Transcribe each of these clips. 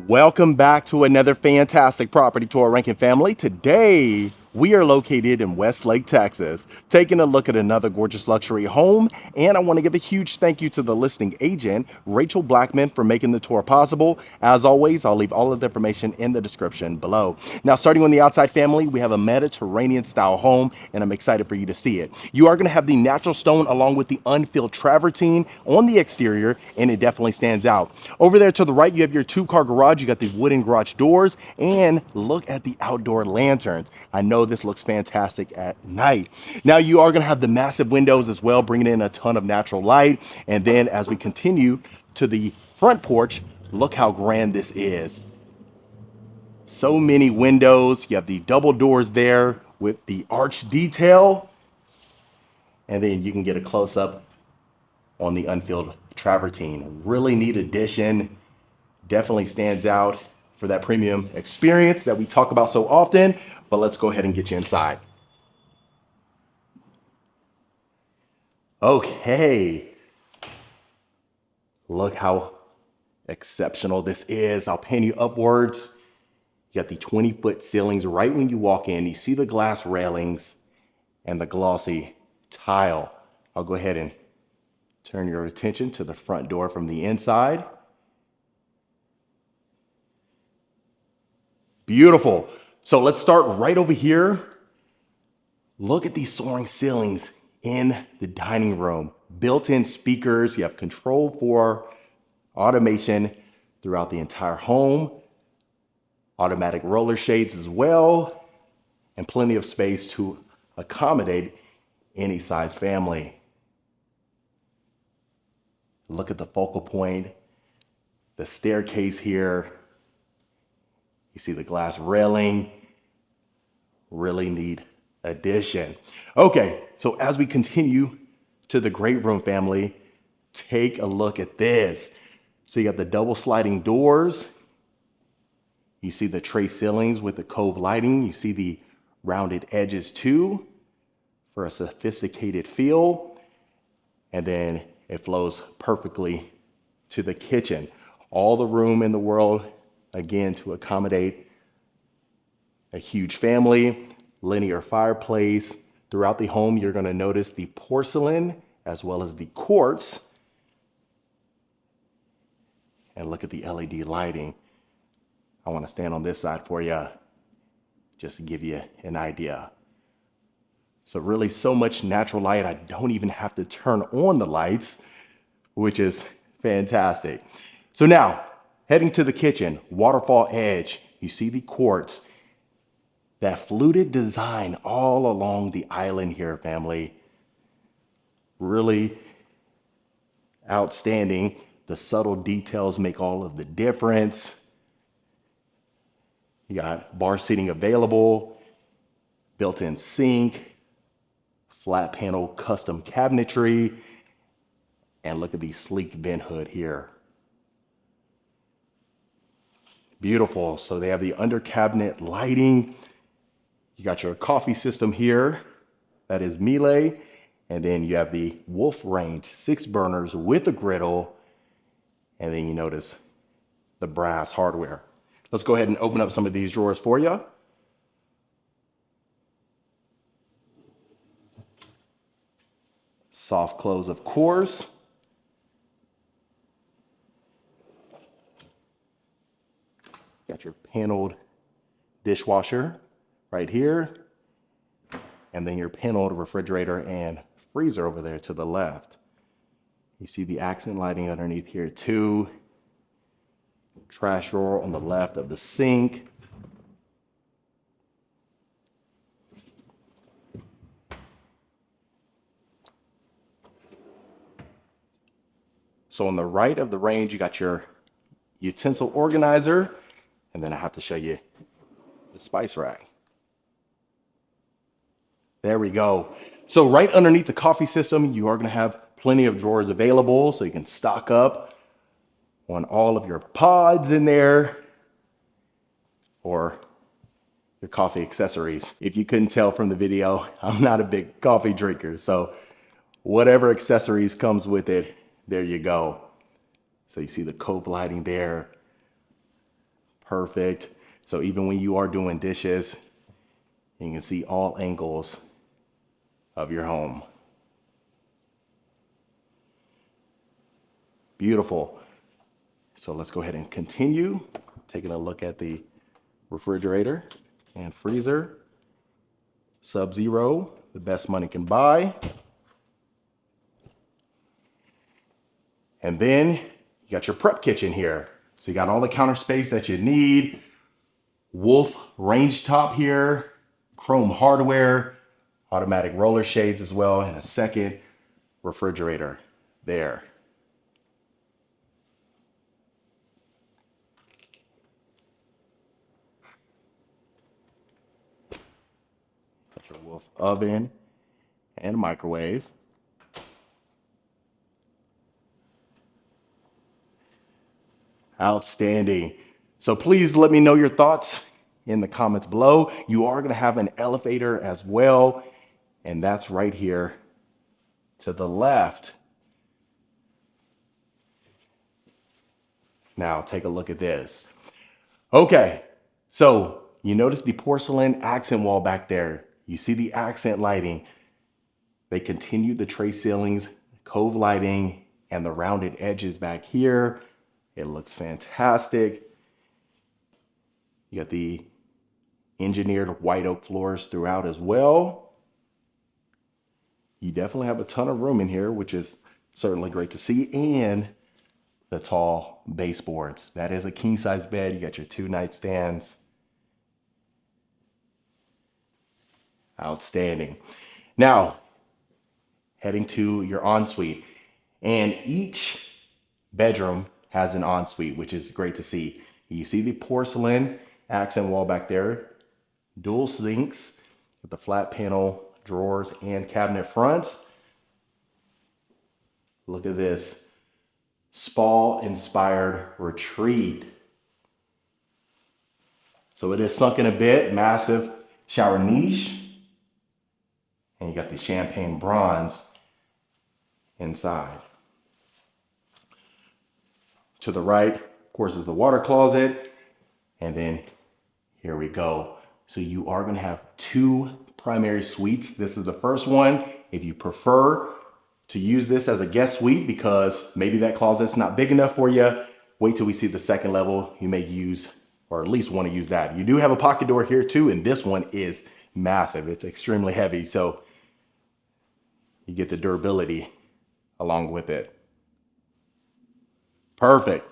Welcome back to another fantastic property tour, Rankin family. Today, we are located in Westlake, Texas, taking a look at another gorgeous luxury home. And I want to give a huge thank you to the listing agent, Rachel Blackmon, for making the tour possible. As always, I'll leave all of the information in the description below. Now, starting on the outside, family, we have a Mediterranean style home, and I'm excited for you to see it. You are going to have the natural stone along with the unfilled travertine on the exterior, and it definitely stands out. Over there to the right, you have your two-car garage. You got the wooden garage doors, and look at the outdoor lanterns. I know this looks fantastic at night. Now you are going to have the massive windows as well, bringing in a ton of natural light. And then as we continue to the front porch, look how grand this is. So many windows. You have the double doors there with the arch detail. And then you can get a close-up on the unfilled travertine. Really neat addition. Definitely stands out for that premium experience that we talk about so often. But let's go ahead and get you inside. Okay. Look how exceptional this is. I'll pan you upwards. You got the 20-foot ceilings right when you walk in. You see the glass railings and the glossy tile. I'll go ahead and turn your attention to the front door from the inside. Beautiful. So let's start right over here. Look at these soaring ceilings in the dining room. Built-in speakers. You have control for automation throughout the entire home. Automatic roller shades as well. And plenty of space to accommodate any size family. Look at the focal point. The staircase here. You see the glass railing. Really neat addition. Okay, so as we continue to the great room, family, take a look at this. So you got the double sliding doors. You see the tray ceilings with the cove lighting. You see the rounded edges too for a sophisticated feel. And then it flows perfectly to the kitchen. All the room in the world, again, to accommodate a huge family. Linear fireplace. Throughout the home, you're going to notice the porcelain as well as the quartz. And look at the LED lighting. I want to stand on this side for you just to give you an idea. So really so much natural light. I don't even have to turn on the lights, which is fantastic. So now, heading to the kitchen, waterfall edge. You see the quartz. That fluted design all along the island here, family. Really outstanding. The subtle details make all of the difference. You got bar seating available, built-in sink, flat panel custom cabinetry, and look at the sleek vent hood here. Beautiful. So they have the under cabinet lighting. You got your coffee system here. That is Miele. And then you have the Wolf range, 6 burners with a griddle. And then you notice the brass hardware. Let's go ahead and open up some of these drawers for you. Soft close, of course. Got your paneled dishwasher right here. And then your paneled refrigerator and freezer over there to the left. You see the accent lighting underneath here too. Trash drawer on the left of the sink. So on the right of the range, you got your utensil organizer. And then I have to show you the spice rack. There we go. So right underneath the coffee system, you are going to have plenty of drawers available so you can stock up on all of your pods in there or your coffee accessories. If you couldn't tell from the video, I'm not a big coffee drinker, so whatever accessories comes with it, there you go. So you see the cope lighting there. Perfect. So even when you are doing dishes, you can see all angles of your home. Beautiful. So let's go ahead and continue taking a look at the refrigerator and freezer. Sub-Zero, the best money can buy. And then you got your prep kitchen here. So you got all the counter space that you need. Wolf range top here, chrome hardware, automatic roller shades as well, and a second refrigerator there. Got your Wolf oven and microwave. Outstanding. So please let me know your thoughts in the comments below. You are going to have an elevator as well, and that's right here to the left. Now take a look at this. Okay, so you notice the porcelain accent wall back there. You see the accent lighting. They continued the tray ceilings, cove lighting, and the rounded edges back here. It looks fantastic. You got the engineered white oak floors throughout as well. You definitely have a ton of room in here, which is certainly great to see. And the tall baseboards. That is a king size bed. You got your 2 nightstands. Outstanding. Now, heading to your ensuite. And each bedroom has an ensuite, which is great to see. You see the porcelain accent wall back there, dual sinks with the flat panel drawers and cabinet fronts. Look at this spa inspired retreat. So it is sunken a bit, massive shower niche. And you got the champagne bronze inside. To the right, of course, is the water closet. And then here we go. So you are going to have 2 primary suites. This is the first one. If you prefer to use this as a guest suite because maybe that closet's not big enough for you, wait till we see the second level. You may use, or at least want to use that. You do have a pocket door here too, and this one is massive. It's extremely heavy, so you get the durability along with it. Perfect.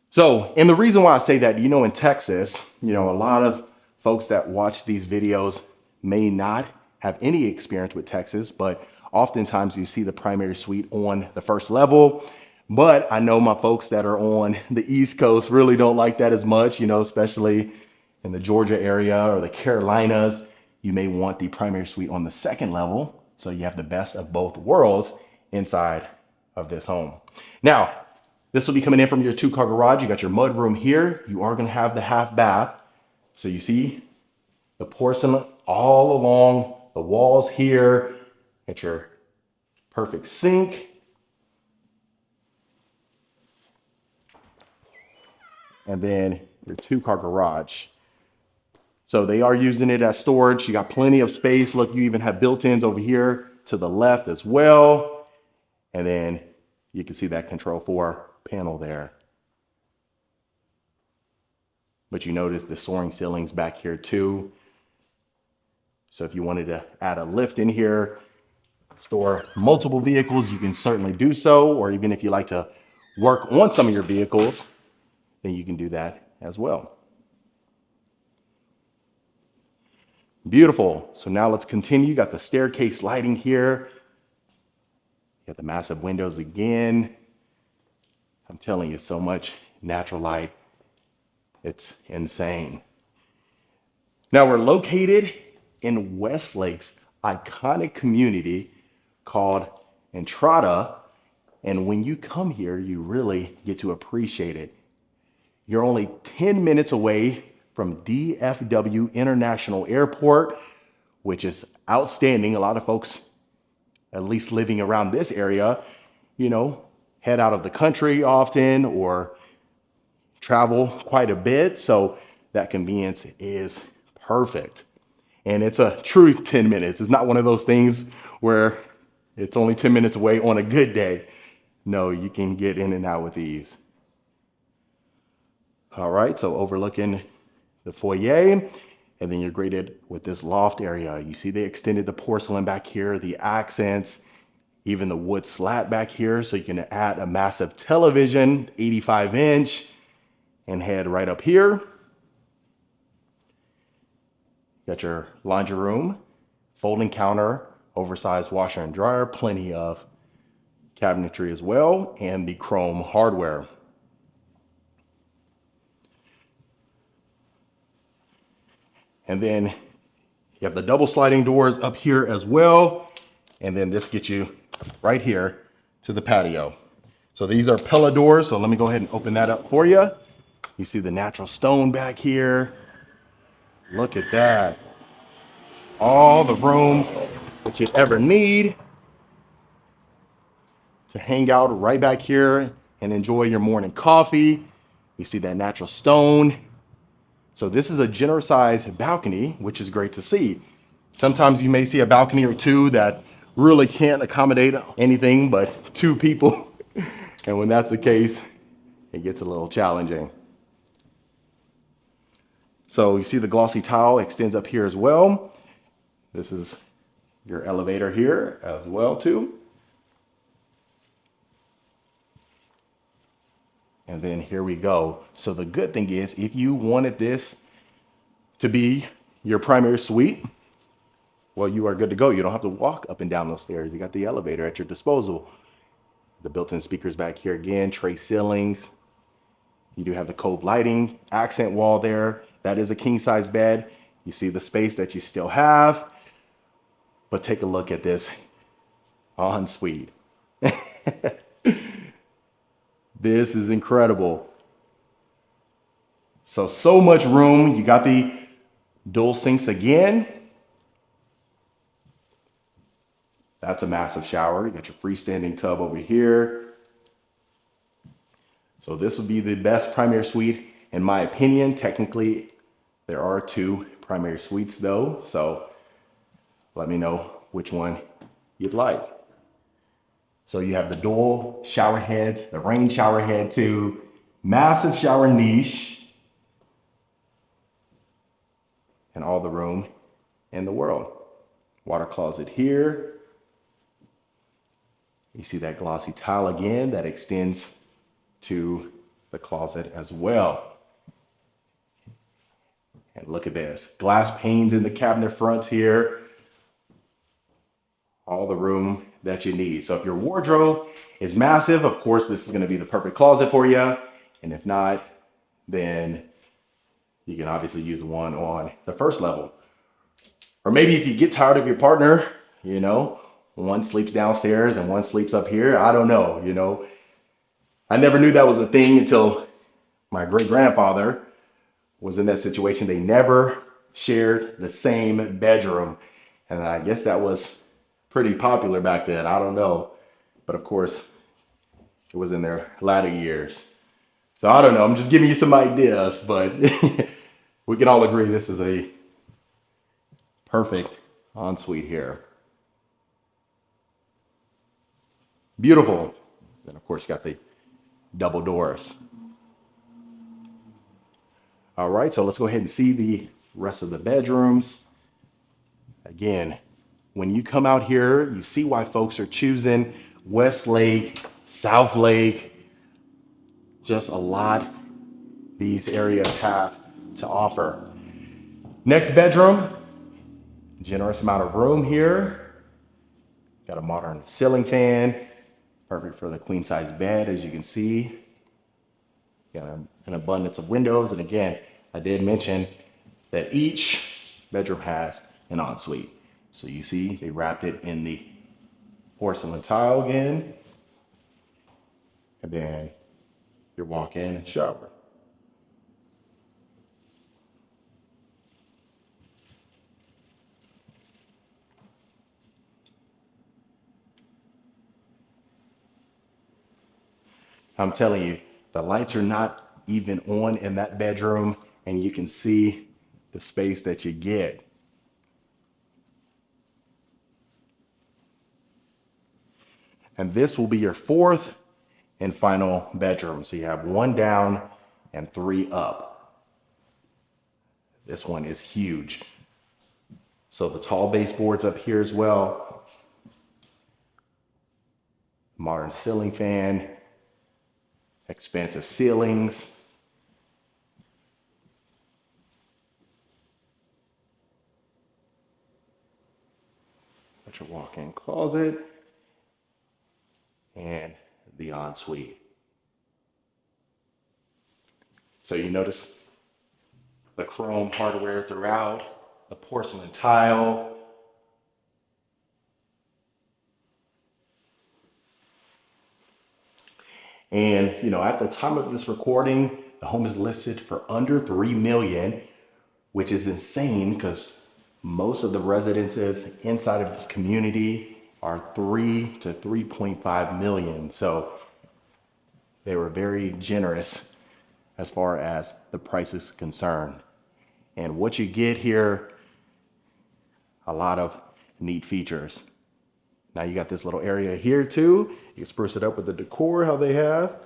So, and the reason why I say that, in Texas, a lot of folks that watch these videos may not have any experience with Texas, but oftentimes you see the primary suite on the first level. But I know my folks that are on the East Coast really don't like that as much, especially in the Georgia area or the Carolinas. You may want the primary suite on the second level. So you have the best of both worlds inside of this home. Now, this will be coming in from your 2-car garage. You got your mud room here. You are going to have the half bath. So you see the porcelain all along the walls here. Got your perfect sink. And then your 2-car garage. So they are using it as storage. You got plenty of space. Look, you even have built-ins over here to the left as well. And then you can see that Control 4 panel there. But you notice the soaring ceilings back here too. So if you wanted to add a lift in here, store multiple vehicles, you can certainly do so. Or even if you like to work on some of your vehicles, then you can do that as well. Beautiful. So now let's continue. You got the staircase lighting here. You got the massive windows again. I'm telling you, so much natural light. It's insane. Now we're located in Westlake's iconic community called Entrada. And when you come here, you really get to appreciate it. You're only 10 minutes away from DFW International Airport, which is outstanding. A lot of folks, at least living around this area, head out of the country often or travel quite a bit, so that convenience is perfect. And it's a true 10 minutes. It's not one of those things where it's only 10 minutes away on a good day. No, you can get in and out with ease. All right, so overlooking the foyer, and then you're greeted with this loft area. You see they extended the porcelain back here, the accents, even the wood slat back here. So you can add a massive television, 85-inch, and head right up here. Got your laundry room, folding counter, oversized washer and dryer, plenty of cabinetry as well, and the chrome hardware. And then you have the double sliding doors up here as well. And then this gets you right here to the patio. So these are Pella doors. So let me go ahead and open that up for you. You see the natural stone back here. Look at that. All the room that you'd ever need to hang out right back here and enjoy your morning coffee. You see that natural stone. So this is a generous sized balcony, which is great to see. Sometimes you may see a balcony or two that really can't accommodate anything but two people. And when that's the case, it gets a little challenging. So you see the glossy tile extends up here as well. This is your elevator here as well too. And then here we go. So the good thing is, if you wanted this to be your primary suite, well, you are good to go. You don't have to walk up and down those stairs. You got the elevator at your disposal. The built-in speakers back here again, tray ceilings. You do have the cove lighting, accent wall there. That is a king size bed. You see the space that you still have, but take a look at this ensuite. This is incredible. So much room. You got the dual sinks again. That's a massive shower. You got your freestanding tub over here. So this would be the best primary suite in my opinion. Technically, there are two primary suites though. So let me know which one you'd like. So you have the dual shower heads, the rain shower head too, massive shower niche, and all the room in the world. Water closet here. You see that glossy tile again that extends to the closet as well. And look at this, glass panes in the cabinet fronts here. All the room that you need. So if your wardrobe is massive, of course, this is going to be the perfect closet for you. And if not, then you can obviously use the one on the first level. Or maybe if you get tired of your partner, you know, one sleeps downstairs and one sleeps up here. I don't know, you know. I never knew that was a thing until my great grandfather was in that situation. They never shared the same bedroom. And I guess that was pretty popular back then. I don't know. But of course, it was in their latter years. So I don't know. I'm just giving you some ideas, but we can all agree this is a perfect ensuite here. Beautiful. Then of course you got the double doors. All right, so let's go ahead and see the rest of the bedrooms. Again, when you come out here, you see why folks are choosing Westlake, Southlake, just a lot these areas have to offer. Next bedroom, generous amount of room here. Got a modern ceiling fan, perfect for the queen size bed, as you can see. Got an abundance of windows. And again, I did mention that each bedroom has an ensuite. So you see, they wrapped it in the porcelain tile again. And then your walk-in shower. I'm telling you, the lights are not even on in that bedroom, and you can see the space that you get. And this will be your fourth and final bedroom. So you have one down and three up. This one is huge. So the tall baseboards up here as well. Modern ceiling fan, expansive ceilings. Got your walk-in closet and the ensuite. So you notice the chrome hardware throughout, the porcelain tile. And at the time of this recording, the home is listed for under $3 million, which is insane because most of the residences inside of this community are 3 to 3.5 million. So they were very generous as far as the price is concerned. And what you get here, a lot of neat features. Now you got this little area here too. You can spruce it up with the decor, how they have.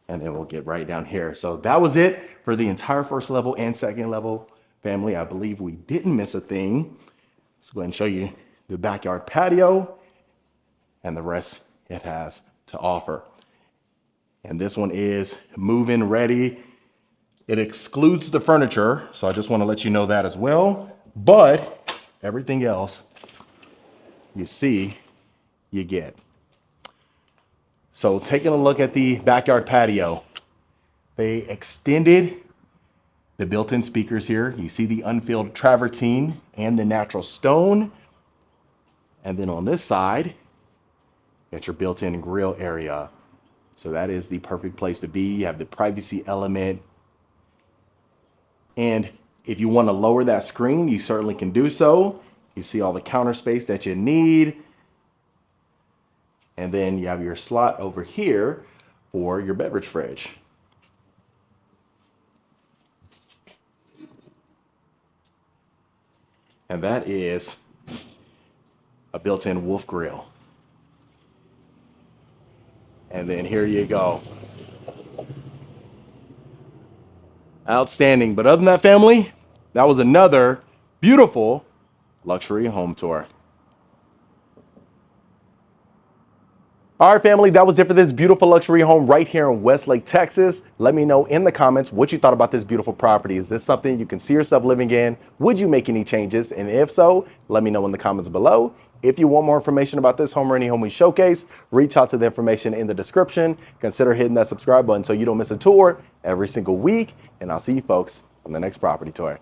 And then we'll get right down here. So that was it for the entire first level and second level family. I believe we didn't miss a thing. Let's go ahead and show you the backyard patio and the rest it has to offer. And this one is move-in ready. It excludes the furniture, so I just want to let you know that as well. But everything else you see, you get. So taking a look at the backyard patio, they extended the built-in speakers here. You see the unfilled travertine and the natural stone. And then on this side, you got your built-in grill area. So that is the perfect place to be. You have the privacy element. And if you want to lower that screen, you certainly can do so. You see all the counter space that you need. And then you have your slot over here for your beverage fridge. And that is a built-in wolf grill. And then here you go. Outstanding. But other than that, family, that was another beautiful luxury home tour. All right, family, that was it for this beautiful luxury home right here in Westlake, Texas. Let me know in the comments what you thought about this beautiful property. Is this something you can see yourself living in? Would you make any changes? And if so, let me know in the comments below. If you want more information about this home or any home we showcase, reach out to the information in the description. Consider hitting that subscribe button so you don't miss a tour every single week. And I'll see you folks on the next property tour.